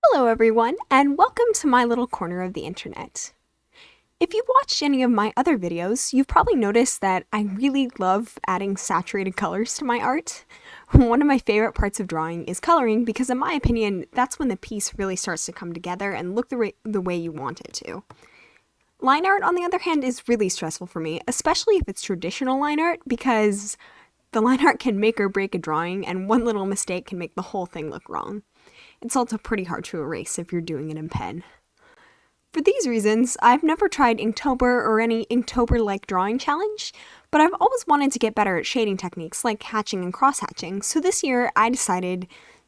Hello everyone, and welcome to my little corner of the internet. If you've watched any of my other videos, you've probably noticed that I really love adding saturated colors to my art. One of my favorite parts of drawing is coloring because in my opinion, that's when the piece really starts to come together and look the way you want it to. Line art, on the other hand, is really stressful for me, especially if it's traditional line art, because the line art can make or break a drawing, and one little mistake can make the whole thing look wrong. It's also pretty hard to erase if you're doing it in pen. For these reasons, I've never tried Inktober or any Inktober-like drawing challenge, but I've always wanted to get better at shading techniques like hatching and cross-hatching, so this year I decided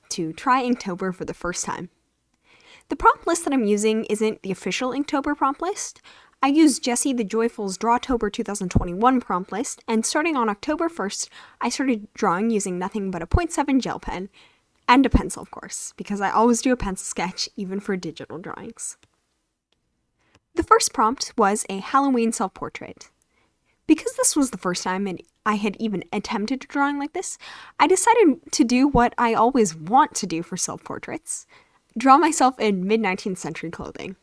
to try Inktober for the first time. The prompt list that I'm using isn't the official Inktober prompt list. I used Jessie the Joyful's Drawtober 2021 prompt list, and starting on October 1st, I started drawing using nothing but a 0.7 gel pen, and a pencil, of course, because I always do a pencil sketch, even for digital drawings. The first prompt was a Halloween self-portrait. Because this was the first time I had even attempted drawing like this, I decided to do what I always want to do for self-portraits: draw myself in mid-19th century clothing.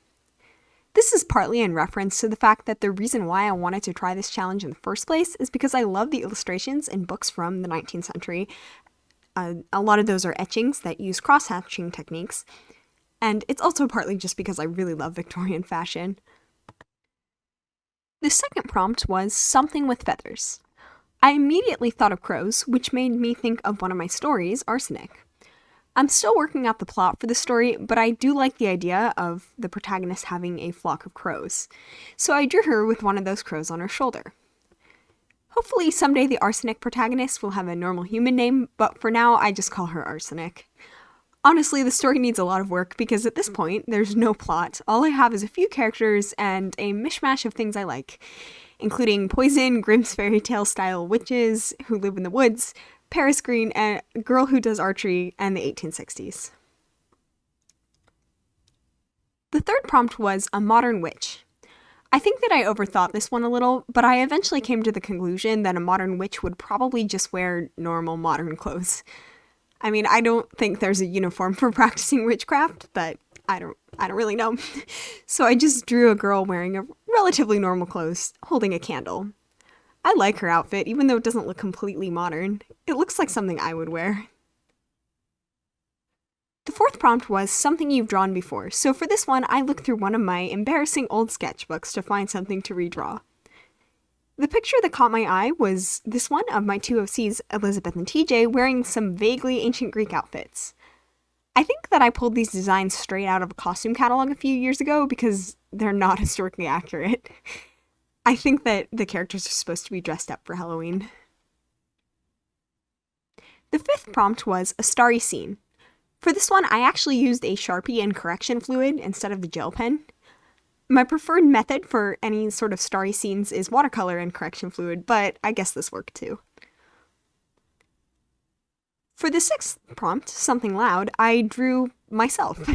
This is partly in reference to the fact that the reason why I wanted to try this challenge in the first place is because I love the illustrations in books from the 19th century. A lot of those are etchings that use cross-hatching techniques, and it's also partly just because I really love Victorian fashion. The second prompt was something with feathers. I immediately thought of crows, which made me think of one of my stories, Arsenic. I'm still working out the plot for the story, but I do like the idea of the protagonist having a flock of crows, so I drew her with one of those crows on her shoulder. Hopefully someday the Arsenic protagonist will have a normal human name, but for now I just call her Arsenic. Honestly, the story needs a lot of work because at this point there's no plot. All I have is a few characters and a mishmash of things I like, including poison, Grimm's fairy tale style witches who live in the woods, Paris Green, a girl who does archery, and the 1860s. The third prompt was a modern witch. I think that I overthought this one a little, but I eventually came to the conclusion that a modern witch would probably just wear normal modern clothes. I mean, I don't think there's a uniform for practicing witchcraft, but I don't really know. So I just drew a girl wearing a relatively normal clothes, holding a candle. I like her outfit, even though it doesn't look completely modern. It looks like something I would wear. The fourth prompt was something you've drawn before, so for this one I looked through one of my embarrassing old sketchbooks to find something to redraw. The picture that caught my eye was this one of my two OCs, Elizabeth and TJ, wearing some vaguely ancient Greek outfits. I think that I pulled these designs straight out of a costume catalog a few years ago because they're not historically accurate. I think that the characters are supposed to be dressed up for Halloween. The fifth prompt was a starry scene. For this one, I actually used a Sharpie and correction fluid instead of the gel pen. My preferred method for any sort of starry scenes is watercolor and correction fluid, but I guess this worked too. For the sixth prompt, something loud, I drew myself.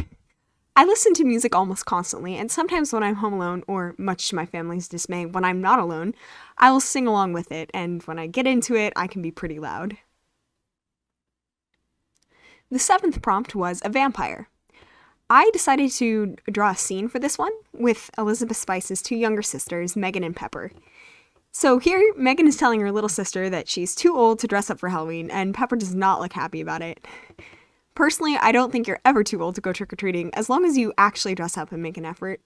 I listen to music almost constantly, and sometimes when I'm home alone, or much to my family's dismay, when I'm not alone, I will sing along with it, and when I get into it, I can be pretty loud. The seventh prompt was a vampire. I decided to draw a scene for this one with Elizabeth Spice's two younger sisters, Megan and Pepper. So here, Megan is telling her little sister that she's too old to dress up for Halloween, and Pepper does not look happy about it. Personally, I don't think you're ever too old to go trick-or-treating, as long as you actually dress up and make an effort.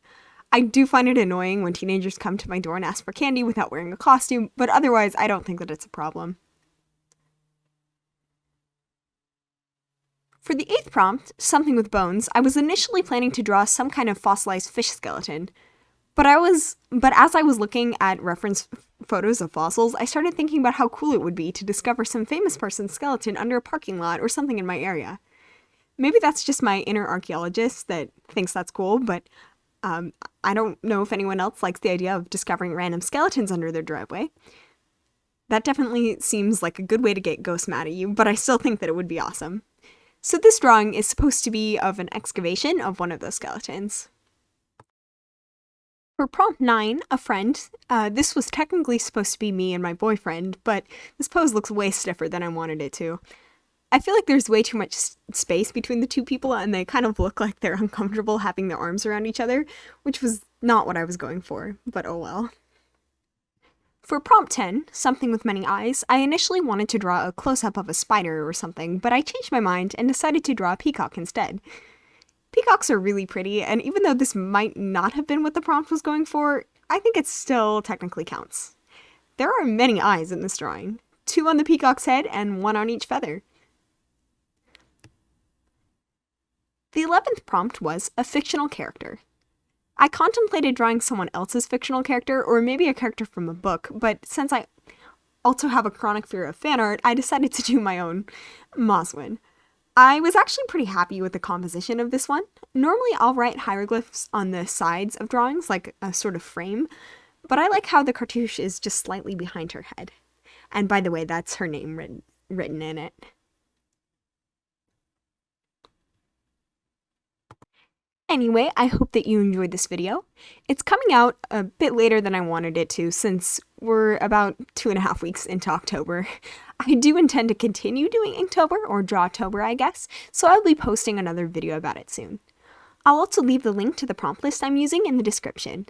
I do find it annoying when teenagers come to my door and ask for candy without wearing a costume, but otherwise I don't think that it's a problem. For the eighth prompt, something with bones, I was initially planning to draw some kind of fossilized fish skeleton. But as I was looking at reference photos of fossils, I started thinking about how cool it would be to discover some famous person's skeleton under a parking lot or something in my area. Maybe that's just my inner archaeologist that thinks that's cool, but I don't know if anyone else likes the idea of discovering random skeletons under their driveway. That definitely seems like a good way to get ghosts mad at you, but I still think that it would be awesome. So this drawing is supposed to be of an excavation of one of those skeletons. For prompt 9, a friend, this was technically supposed to be me and my boyfriend, but this pose looks way stiffer than I wanted it to. I feel like there's way too much space between the two people, and they kind of look like they're uncomfortable having their arms around each other, which was not what I was going for, but oh well. For prompt 10, Something with Many Eyes, I initially wanted to draw a close-up of a spider or something, but I changed my mind and decided to draw a peacock instead. Peacocks are really pretty, and even though this might not have been what the prompt was going for, I think it still technically counts. There are many eyes in this drawing, 2 on the peacock's head and 1 on each feather. The 11th prompt was a fictional character. I contemplated drawing someone else's fictional character, or maybe a character from a book, but since I also have a chronic fear of fan art, I decided to do my own Moswin. I was actually pretty happy with the composition of this one. Normally I'll write hieroglyphs on the sides of drawings, like a sort of frame, but I like how the cartouche is just slightly behind her head. And by the way, that's her name written in it. Anyway, I hope that you enjoyed this video. It's coming out a bit later than I wanted it to, since we're about 2.5 weeks into October. I do intend to continue doing Inktober, or Drawtober I guess, so I'll be posting another video about it soon. I'll also leave the link to the prompt list I'm using in the description.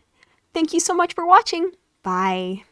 Thank you so much for watching! Bye!